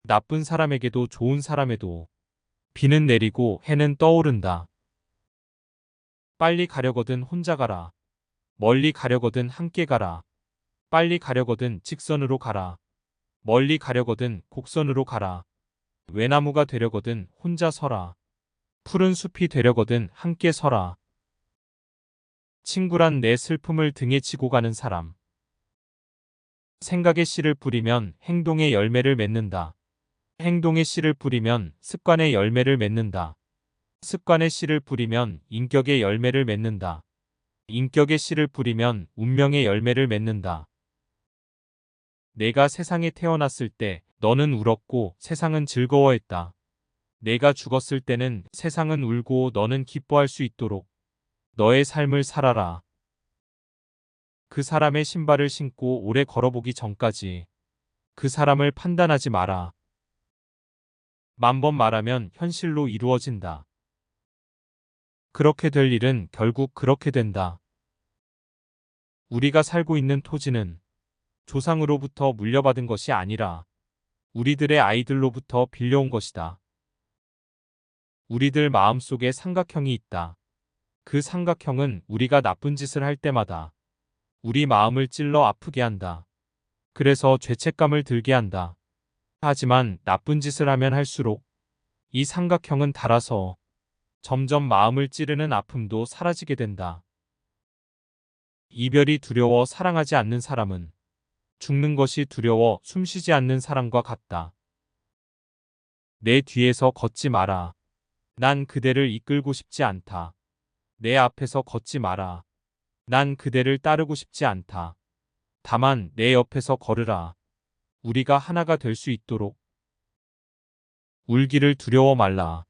나쁜 사람에게도 좋은 사람에도 비는 내리고 해는 떠오른다. 빨리 가려거든 혼자 가라. 멀리 가려거든 함께 가라. 빨리 가려거든 직선으로 가라. 멀리 가려거든 곡선으로 가라. 외나무가 되려거든 혼자 서라. 푸른 숲이 되려거든 함께 서라. 친구란 내 슬픔을 등에 지고 가는 사람. 생각의 씨를 뿌리면 행동의 열매를 맺는다. 행동의 씨를 뿌리면 습관의 열매를 맺는다. 습관의 씨를 뿌리면 인격의 열매를 맺는다. 인격의 씨를 뿌리면 운명의 열매를 맺는다. 내가 세상에 태어났을 때 너는 울었고 세상은 즐거워했다. 내가 죽었을 때는 세상은 울고 너는 기뻐할 수 있도록 너의 삶을 살아라. 그 사람의 신발을 신고 오래 걸어보기 전까지 그 사람을 판단하지 마라. 10,000번 말하면 현실로 이루어진다. 그렇게 될 일은 결국 그렇게 된다. 우리가 살고 있는 토지는 조상으로부터 물려받은 것이 아니라 우리들의 아이들로부터 빌려온 것이다. 우리들 마음속에 삼각형이 있다. 그 삼각형은 우리가 나쁜 짓을 할 때마다 우리 마음을 찔러 아프게 한다. 그래서 죄책감을 들게 한다. 하지만 나쁜 짓을 하면 할수록 이 삼각형은 닳아서 점점 마음을 찌르는 아픔도 사라지게 된다. 이별이 두려워 사랑하지 않는 사람은 죽는 것이 두려워 숨쉬지 않는 사람과 같다. 내 뒤에서 걷지 마라. 난 그대를 이끌고 싶지 않다. 내 앞에서 걷지 마라. 난 그대를 따르고 싶지 않다. 다만 내 옆에서 걸으라. 우리가 하나가 될 수 있도록. 울기를 두려워 말라.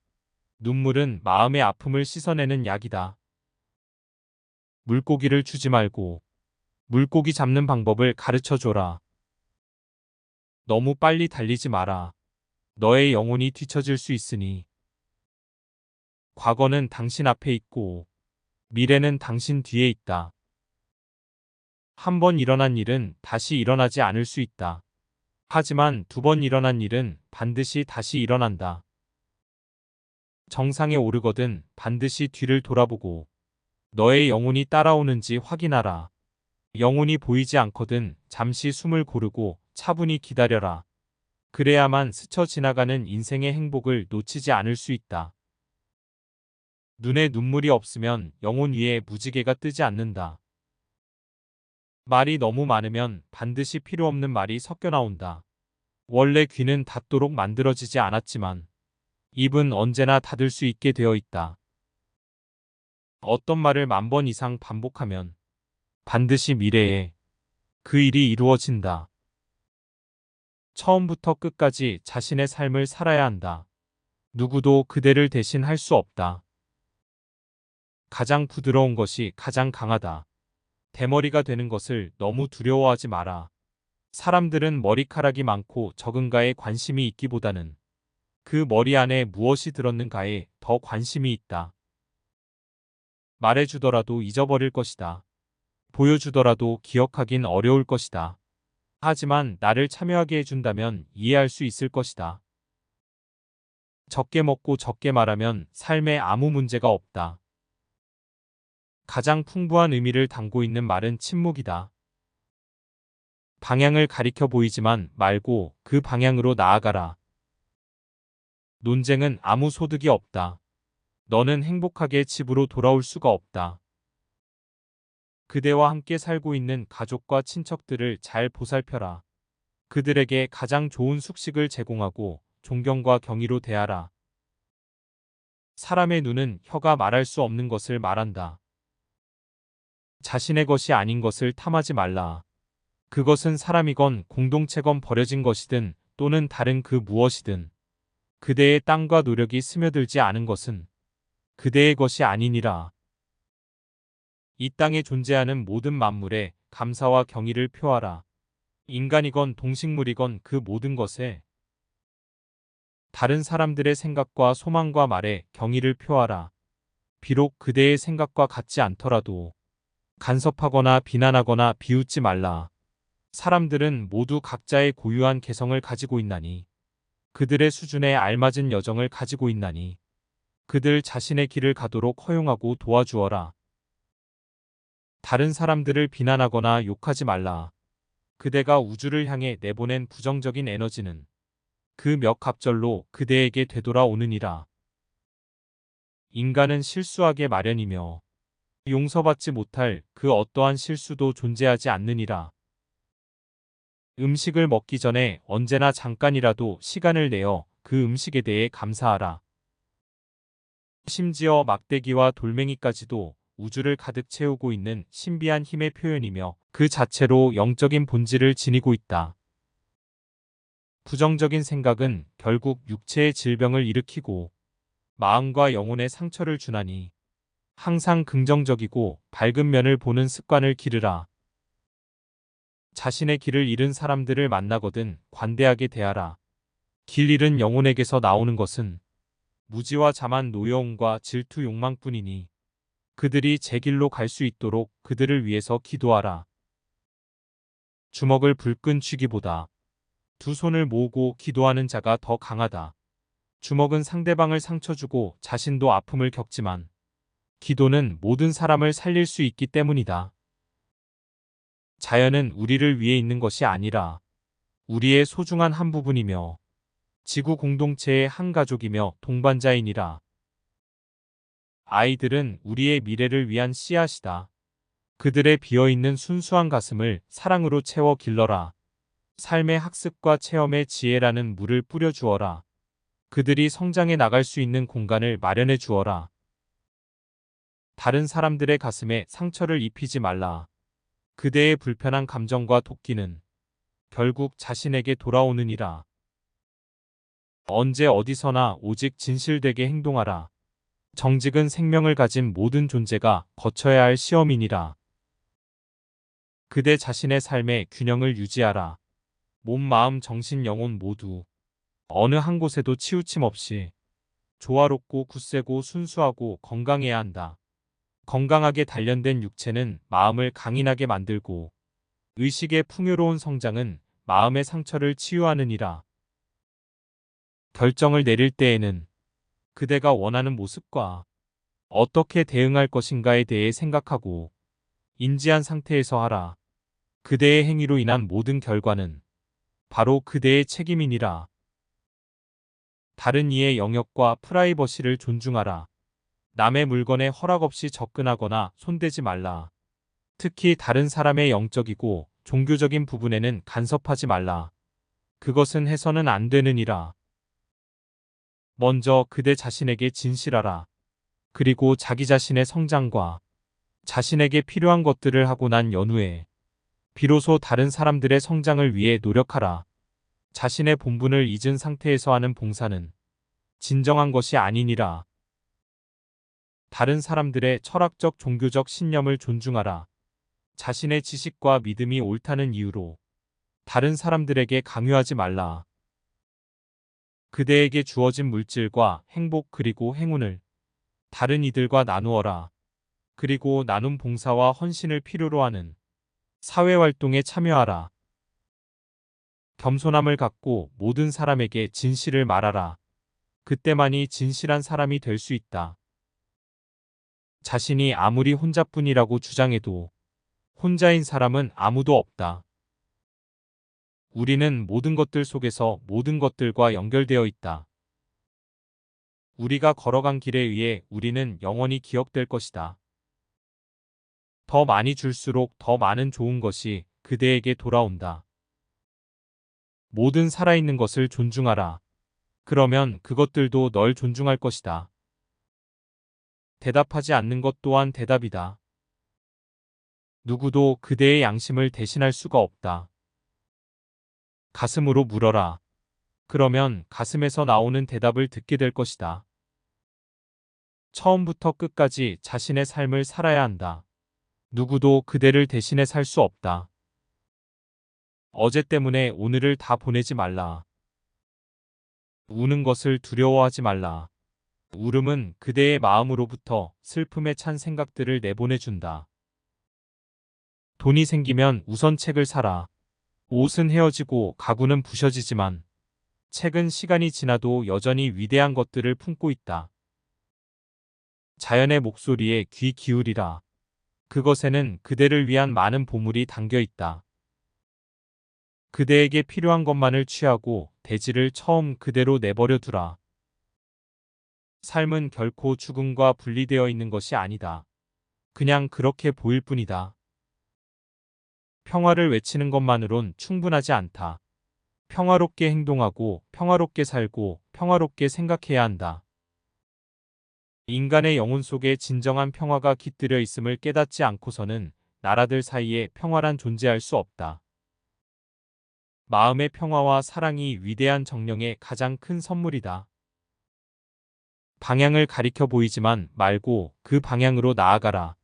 눈물은 마음의 아픔을 씻어내는 약이다. 물고기를 주지 말고 물고기 잡는 방법을 가르쳐 줘라. 너무 빨리 달리지 마라. 너의 영혼이 뒤처질 수 있으니. 과거는 당신 앞에 있고 미래는 당신 뒤에 있다. 한 번 일어난 일은 다시 일어나지 않을 수 있다. 하지만 2번 일어난 일은 반드시 다시 일어난다. 정상에 오르거든 반드시 뒤를 돌아보고 너의 영혼이 따라오는지 확인하라. 영혼이 보이지 않거든 잠시 숨을 고르고 차분히 기다려라. 그래야만 스쳐 지나가는 인생의 행복을 놓치지 않을 수 있다. 눈에 눈물이 없으면 영혼 위에 무지개가 뜨지 않는다. 말이 너무 많으면 반드시 필요 없는 말이 섞여 나온다. 원래 귀는 닫도록 만들어지지 않았지만 입은 언제나 닫을 수 있게 되어 있다. 어떤 말을 10,000번 이상 반복하면 반드시 미래에 그 일이 이루어진다. 처음부터 끝까지 자신의 삶을 살아야 한다. 누구도 그대를 대신 할 수 없다. 가장 부드러운 것이 가장 강하다. 대머리가 되는 것을 너무 두려워하지 마라. 사람들은 머리카락이 많고 적은가에 관심이 있기보다는 그 머리 안에 무엇이 들었는가에 더 관심이 있다. 말해주더라도 잊어버릴 것이다. 보여주더라도 기억하긴 어려울 것이다. 하지만 나를 참여하게 해준다면 이해할 수 있을 것이다. 적게 먹고 적게 말하면 삶에 아무 문제가 없다. 가장 풍부한 의미를 담고 있는 말은 침묵이다. 방향을 가리켜 보이지만 말고 그 방향으로 나아가라. 논쟁은 아무 소득이 없다. 너는 행복하게 집으로 돌아올 수가 없다. 그대와 함께 살고 있는 가족과 친척들을 잘 보살펴라. 그들에게 가장 좋은 숙식을 제공하고 존경과 경의로 대하라. 사람의 눈은 혀가 말할 수 없는 것을 말한다. 자신의 것이 아닌 것을 탐하지 말라. 그것은 사람이건 공동체건 버려진 것이든 또는 다른 그 무엇이든 그대의 땀과 노력이 스며들지 않은 것은 그대의 것이 아니니라. 이 땅에 존재하는 모든 만물에 감사와 경의를 표하라. 인간이건 동식물이건 그 모든 것에 다른 사람들의 생각과 소망과 말에 경의를 표하라. 비록 그대의 생각과 같지 않더라도 간섭하거나 비난하거나 비웃지 말라. 사람들은 모두 각자의 고유한 개성을 가지고 있나니 그들의 수준에 알맞은 여정을 가지고 있나니 그들 자신의 길을 가도록 허용하고 도와주어라. 다른 사람들을 비난하거나 욕하지 말라. 그대가 우주를 향해 내보낸 부정적인 에너지는 그 몇 갑절로 그대에게 되돌아오느니라. 인간은 실수하게 마련이며 용서받지 못할 그 어떠한 실수도 존재하지 않느니라. 음식을 먹기 전에 언제나 잠깐이라도 시간을 내어 그 음식에 대해 감사하라. 심지어 막대기와 돌멩이까지도 우주를 가득 채우고 있는 신비한 힘의 표현이며 그 자체로 영적인 본질을 지니고 있다. 부정적인 생각은 결국 육체의 질병을 일으키고 마음과 영혼에 상처를 주나니 항상 긍정적이고 밝은 면을 보는 습관을 기르라. 자신의 길을 잃은 사람들을 만나거든 관대하게 대하라. 길 잃은 영혼에게서 나오는 것은 무지와 자만 노여움과 질투 욕망뿐이니 그들이 제 길로 갈 수 있도록 그들을 위해서 기도하라. 주먹을 불끈 쥐기보다 두 손을 모으고 기도하는 자가 더 강하다. 주먹은 상대방을 상처 주고 자신도 아픔을 겪지만 기도는 모든 사람을 살릴 수 있기 때문이다. 자연은 우리를 위해 있는 것이 아니라 우리의 소중한 한 부분이며 지구 공동체의 한 가족이며 동반자이니라. 아이들은 우리의 미래를 위한 씨앗이다. 그들의 비어있는 순수한 가슴을 사랑으로 채워 길러라. 삶의 학습과 체험의 지혜라는 물을 뿌려주어라. 그들이 성장해 나갈 수 있는 공간을 마련해 주어라. 다른 사람들의 가슴에 상처를 입히지 말라. 그대의 불편한 감정과 도끼는 결국 자신에게 돌아오느니라. 언제 어디서나 오직 진실되게 행동하라. 정직은 생명을 가진 모든 존재가 거쳐야 할 시험이니라. 그대 자신의 삶의 균형을 유지하라. 몸, 마음, 정신, 영혼 모두 어느 한 곳에도 치우침 없이 조화롭고 굳세고 순수하고 건강해야 한다. 건강하게 단련된 육체는 마음을 강인하게 만들고 의식의 풍요로운 성장은 마음의 상처를 치유하느니라. 결정을 내릴 때에는 그대가 원하는 모습과 어떻게 대응할 것인가에 대해 생각하고 인지한 상태에서 하라. 그대의 행위로 인한 모든 결과는 바로 그대의 책임이니라. 다른 이의 영역과 프라이버시를 존중하라. 남의 물건에 허락 없이 접근하거나 손대지 말라. 특히 다른 사람의 영적이고 종교적인 부분에는 간섭하지 말라. 그것은 해서는 안 되느니라. 먼저 그대 자신에게 진실하라. 그리고 자기 자신의 성장과 자신에게 필요한 것들을 하고 난 연후에 비로소 다른 사람들의 성장을 위해 노력하라. 자신의 본분을 잊은 상태에서 하는 봉사는 진정한 것이 아니니라. 다른 사람들의 철학적 종교적 신념을 존중하라. 자신의 지식과 믿음이 옳다는 이유로 다른 사람들에게 강요하지 말라. 그대에게 주어진 물질과 행복 그리고 행운을 다른 이들과 나누어라. 그리고 나눔 봉사와 헌신을 필요로 하는 사회활동에 참여하라. 겸손함을 갖고 모든 사람에게 진실을 말하라. 그때만이 진실한 사람이 될 수 있다. 자신이 아무리 혼자뿐이라고 주장해도 혼자인 사람은 아무도 없다. 우리는 모든 것들 속에서 모든 것들과 연결되어 있다. 우리가 걸어간 길에 의해 우리는 영원히 기억될 것이다. 더 많이 줄수록 더 많은 좋은 것이 그대에게 돌아온다. 모든 살아있는 것을 존중하라. 그러면 그것들도 널 존중할 것이다. 대답하지 않는 것 또한 대답이다. 누구도 그대의 양심을 대신할 수가 없다. 가슴으로 물어라. 그러면 가슴에서 나오는 대답을 듣게 될 것이다. 처음부터 끝까지 자신의 삶을 살아야 한다. 누구도 그대를 대신해 살 수 없다. 어제 때문에 오늘을 다 보내지 말라. 우는 것을 두려워하지 말라. 울음은 그대의 마음으로부터 슬픔에 찬 생각들을 내보내준다. 돈이 생기면 우선 책을 사라. 옷은 헤어지고 가구는 부셔지지만 책은 시간이 지나도 여전히 위대한 것들을 품고 있다. 자연의 목소리에 귀 기울이라. 그것에는 그대를 위한 많은 보물이 담겨 있다. 그대에게 필요한 것만을 취하고 대지를 처음 그대로 내버려 두라. 삶은 결코 죽음과 분리되어 있는 것이 아니다. 그냥 그렇게 보일 뿐이다. 평화를 외치는 것만으론 충분하지 않다. 평화롭게 행동하고 평화롭게 살고 평화롭게 생각해야 한다. 인간의 영혼 속에 진정한 평화가 깃들여 있음을 깨닫지 않고서는 나라들 사이에 평화란 존재할 수 없다. 마음의 평화와 사랑이 위대한 정령의 가장 큰 선물이다. 방향을 가리켜 보이지만 말고 그 방향으로 나아가라.